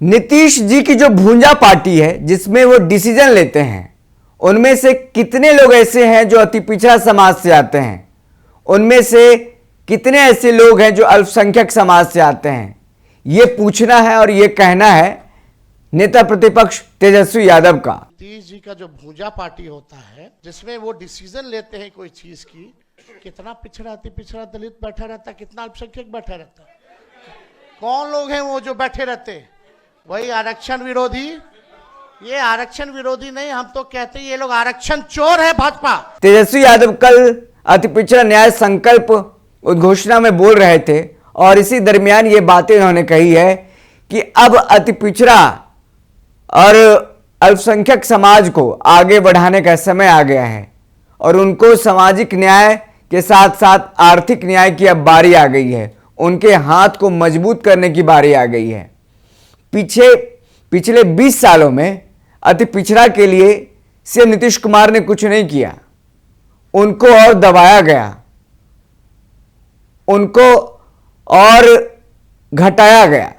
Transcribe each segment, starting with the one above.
नीतीश जी की जो भूंजा पार्टी है जिसमें वो डिसीजन लेते हैं, उनमें से कितने लोग ऐसे हैं जो अति पिछड़ा समाज से आते हैं? उनमें से कितने ऐसे लोग हैं जो अल्पसंख्यक समाज से आते हैं? ये पूछना है और ये कहना है नेता प्रतिपक्ष तेजस्वी यादव का। नीतीश जी का जो भूंजा पार्टी होता है जिसमें वो डिसीजन लेते हैं कोई चीज की, कितना पिछड़ा अति पिछड़ा दलित बैठा रहता है, कितना अल्पसंख्यक बैठा रहता है, कौन लोग हैं वो जो बैठे रहते हैं? वही आरक्षण विरोधी। ये आरक्षण विरोधी नहीं, हम तो कहते हैं ये लोग आरक्षण चोर है भाजपा। तेजस्वी यादव कल अति पिछड़ा न्याय संकल्प उद्घोषणा में बोल रहे थे और इसी दरमियान ये बातें उन्होंने कही है कि अब अति पिछड़ा और अल्पसंख्यक समाज को आगे बढ़ाने का समय आ गया है और उनको सामाजिक न्याय के साथ साथ आर्थिक न्याय की अब बारी आ गई है। उनके हाथ को मजबूत करने की बारी आ गई है। पिछले 20 सालों में अति पिछड़ा के लिए सीएम नीतीश कुमार ने कुछ नहीं किया, उनको और दबाया गया, उनको और घटाया गया।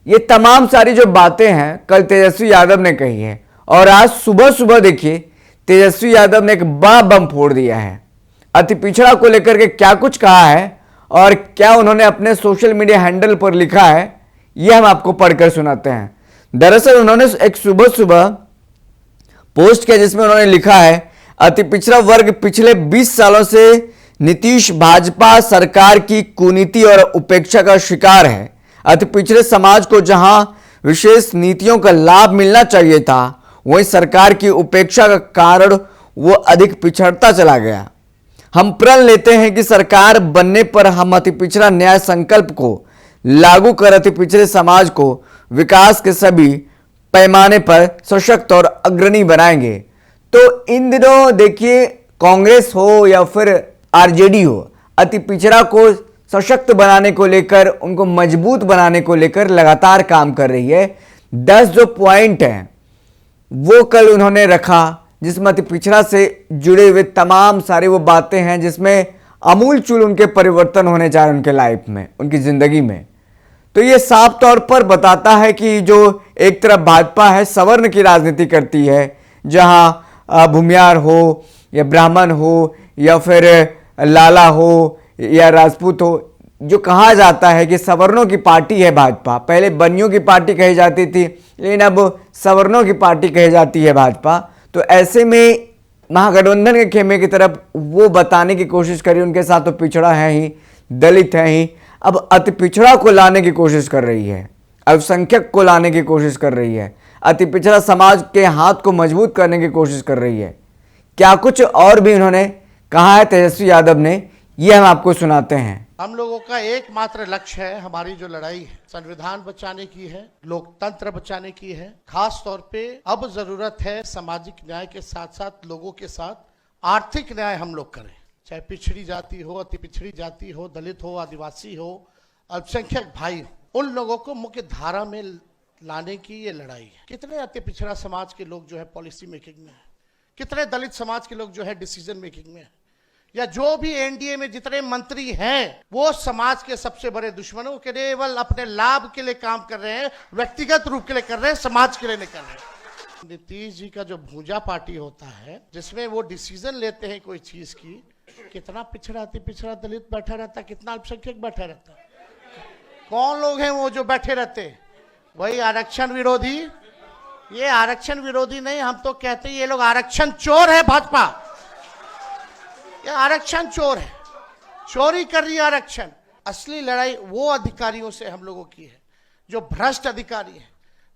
ये तमाम सारी जो बातें हैं कल तेजस्वी यादव ने कही है और आज सुबह सुबह देखिए तेजस्वी यादव ने एक बड़ा बम फोड़ दिया है। अति पिछड़ा को लेकर के क्या कुछ कहा है और क्या उन्होंने अपने सोशल मीडिया हैंडल पर लिखा है, यह हम आपको पढ़कर सुनाते हैं। दरअसल उन्होंने एक सुबह सुबह पोस्ट किया जिसमें उन्होंने लिखा है, अति पिछड़ा वर्ग पिछले 20 सालों से नीतीश भाजपा सरकार की कुनीति और उपेक्षा का शिकार है। अति पिछड़े समाज को जहां विशेष नीतियों का लाभ मिलना चाहिए था, वहीं सरकार की उपेक्षा का कारण वो अधिक पिछड़ता चला गया। हम प्रण लेते हैं कि सरकार बनने पर हम अति पिछड़ा न्याय संकल्प को लागू कर अति पिछड़े समाज को विकास के सभी पैमाने पर सशक्त और अग्रणी बनाएंगे। तो इन दिनों देखिए कांग्रेस हो या फिर आरजेडी हो, अति पिछड़ा को सशक्त बनाने को लेकर, उनको मजबूत बनाने को लेकर लगातार काम कर रही है। 10 जो पॉइंट हैं वो कल उन्होंने रखा जिसमें अति पिछड़ा से जुड़े हुए तमाम सारी वो बातें हैं जिसमें आमूलचूल उनके परिवर्तन होने जा रहे हैं उनके लाइफ में, उनकी जिंदगी में। तो ये साफ तौर पर बताता है कि जो एक तरफ भाजपा है सवर्ण की राजनीति करती है, जहां भूमियार हो या ब्राह्मण हो या फिर लाला हो या राजपूत हो, जो कहा जाता है कि सवर्णों की पार्टी है भाजपा। पहले बनियों की पार्टी कही जाती थी, लेकिन अब सवर्णों की पार्टी कही जाती है भाजपा। तो ऐसे में महागठबंधन के खेमे की तरफ वो बताने की कोशिश करी उनके साथ तो पिछड़ा है ही, दलित है ही, अब अति पिछड़ा को लाने की कोशिश कर रही है, अल्पसंख्यक को लाने की कोशिश कर रही है, अति पिछड़ा समाज के हाथ को मजबूत करने की कोशिश कर रही है। क्या कुछ और भी उन्होंने कहा है तेजस्वी यादव ने, ये हम आपको सुनाते हैं। हम लोगों का एकमात्र लक्ष्य है, हमारी जो लड़ाई है संविधान बचाने की है, लोकतंत्र बचाने की है। खास तौर पे अब जरूरत है सामाजिक न्याय के साथ साथ लोगों के साथ आर्थिक न्याय हम लोग करें। चाहे पिछड़ी जाति हो, अति पिछड़ी जाति हो, दलित हो, आदिवासी हो, अल्पसंख्यक भाई, उन लोगों को मुख्य धारा में लाने की ये लड़ाई है। कितने अति पिछड़ा समाज के लोग जो है पॉलिसी मेकिंग में है, कितने दलित समाज के लोग जो है डिसीजन मेकिंग में है, या जो भी एनडीए में जितने मंत्री हैं वो समाज के सबसे बड़े दुश्मनों के केवल अपने लाभ के लिए काम कर रहे हैं, व्यक्तिगत रूप के लिए कर रहे हैं, समाज के लिए नहीं कर रहे हैं। नीतीश जी का जो भूंजा पार्टी होता है जिसमें वो डिसीजन लेते हैं कोई चीज की, कितना पिछड़ा अति पिछड़ा दलित बैठा रहता है, कितना अल्पसंख्यक बैठा रहता है, कौन लोग हैं वो जो बैठे रहते हैं? वही आरक्षण विरोधी। ये आरक्षण विरोधी नहीं, हम तो कहते हैं ये लोग आरक्षण चोर है भाजपा। ये आरक्षण चोर है, चोरी कर रही है आरक्षण। असली लड़ाई वो अधिकारियों से हम लोगों की है जो भ्रष्ट अधिकारी हैं,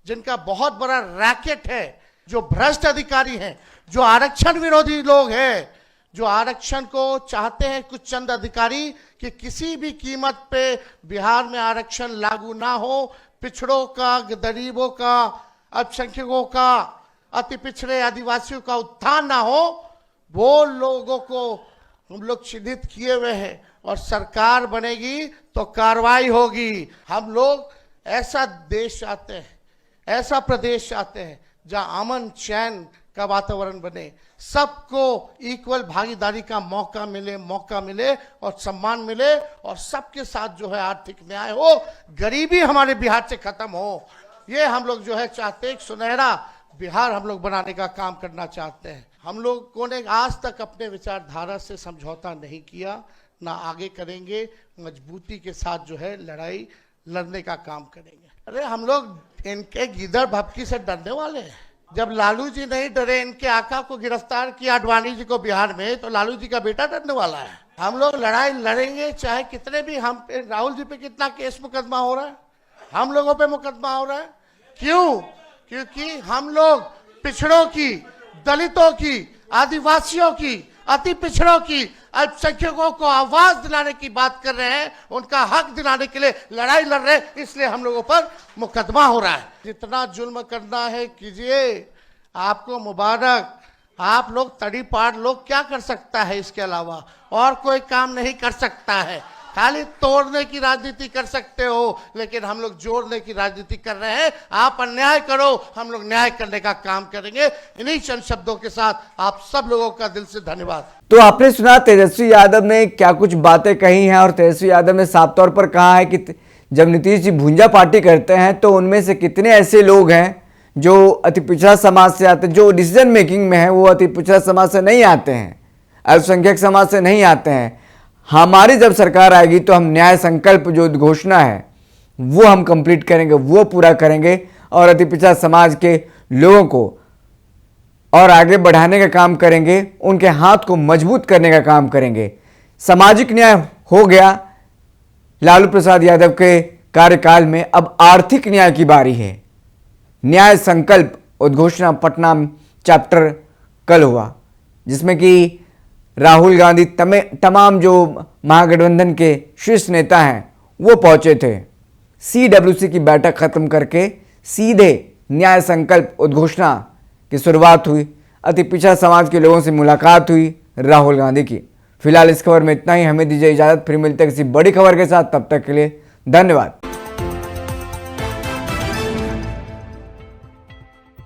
जिनका बहुत बड़ा रैकेट है, जो भ्रष्ट अधिकारी हैं, जो आरक्षण विरोधी लोग हैं, जो आरक्षण को चाहते हैं कुछ चंद अधिकारी कि किसी भी कीमत पे बिहार में आरक्षण लागू ना हो, पिछड़ों का, गरीबों का, अल्पसंख्यकों का, अति पिछड़े आदिवासियों का उत्थान ना हो, वो लोगों को हम लोग चिन्हित किए हुए हैं और सरकार बनेगी तो कार्रवाई होगी। हम लोग ऐसा देश चाहते हैं, ऐसा प्रदेश चाहते हैं जहां अमन चैन का वातावरण बने, सबको इक्वल भागीदारी का मौका मिले और सम्मान मिले और सबके साथ जो है आर्थिक न्याय हो, गरीबी हमारे बिहार से खत्म हो। ये हम लोग जो है चाहते हैं, एक सुनहरा बिहार हम लोग बनाने का काम करना चाहते हैं। हम लोगों ने आज तक अपने विचारधारा से समझौता नहीं किया, ना आगे करेंगे। मजबूती के साथ जो है लड़ाई लड़ने का काम करेंगे। अरे हम लोग इनके गिदड़ भपकी से डरने वाले हैं? जब लालू जी नहीं डरे, इनके आका को गिरफ्तार किया आडवाणी जी को बिहार में, तो लालू जी का बेटा डरने वाला है? हम लोग लड़ाई लड़ेंगे, चाहे कितने भी हम पे, राहुल जी पे कितना केस मुकदमा हो रहा है, हम लोगों पे मुकदमा हो रहा है। क्यों? क्योंकि हम लोग पिछड़ों की, दलितों की, आदिवासियों की, अति पिछड़ों की, अल्पसंख्यकों को आवाज दिलाने की बात कर रहे हैं, उनका हक दिलाने के लिए लड़ाई लड़ रहे हैं, इसलिए हम लोगों पर मुकदमा हो रहा है। जितना जुल्म करना है कीजिए, आपको मुबारक। आप लोग तड़ी पार लोग क्या कर सकता है? इसके अलावा और कोई काम नहीं कर सकता है। खाली तोड़ने की राजनीति कर सकते हो, लेकिन हम लोग जोड़ने की राजनीति कर रहे हैं। आप अन्याय करो, हम लोग न्याय करने का काम करेंगे। इन्हीं चंद शब्दों के साथ आप सब लोगों का दिल से धन्यवाद। तो आपने सुना तेजस्वी यादव ने क्या कुछ बातें कही हैं, और तेजस्वी यादव ने साफ तौर पर कहा है कि जब नीतीश जी भूंजा पार्टी करते हैं तो उनमें से कितने ऐसे लोग हैं जो अति पिछड़ा समाज से आते हैं, जो डिसीजन मेकिंग में है वो अति पिछड़ा समाज से नहीं आते हैं, अल्पसंख्यक समाज से नहीं आते हैं। हमारी जब सरकार आएगी तो हम न्याय संकल्प जो घोषणा है वो हम कंप्लीट करेंगे, वो पूरा करेंगे, और अति पिछड़ा समाज के लोगों को और आगे बढ़ाने का काम करेंगे, उनके हाथ को मजबूत करने का काम करेंगे। सामाजिक न्याय हो गया लालू प्रसाद यादव के कार्यकाल में, अब आर्थिक न्याय की बारी है। न्याय संकल्प उद्घोषणा पटना चैप्टर कल हुआ, जिसमें कि राहुल गांधी तमाम जो महागठबंधन के शीर्ष नेता हैं वो पहुंचे थे। CWC की बैठक खत्म करके सीधे न्याय संकल्प उद्घोषणा की शुरुआत हुई। अति पिछड़ा समाज के लोगों से मुलाकात हुई राहुल गांधी की। फिलहाल इस खबर में इतना ही। हमें दीजिए इजाजत, फिर मिलते हैं किसी बड़ी खबर के साथ। तब तक के लिए धन्यवाद।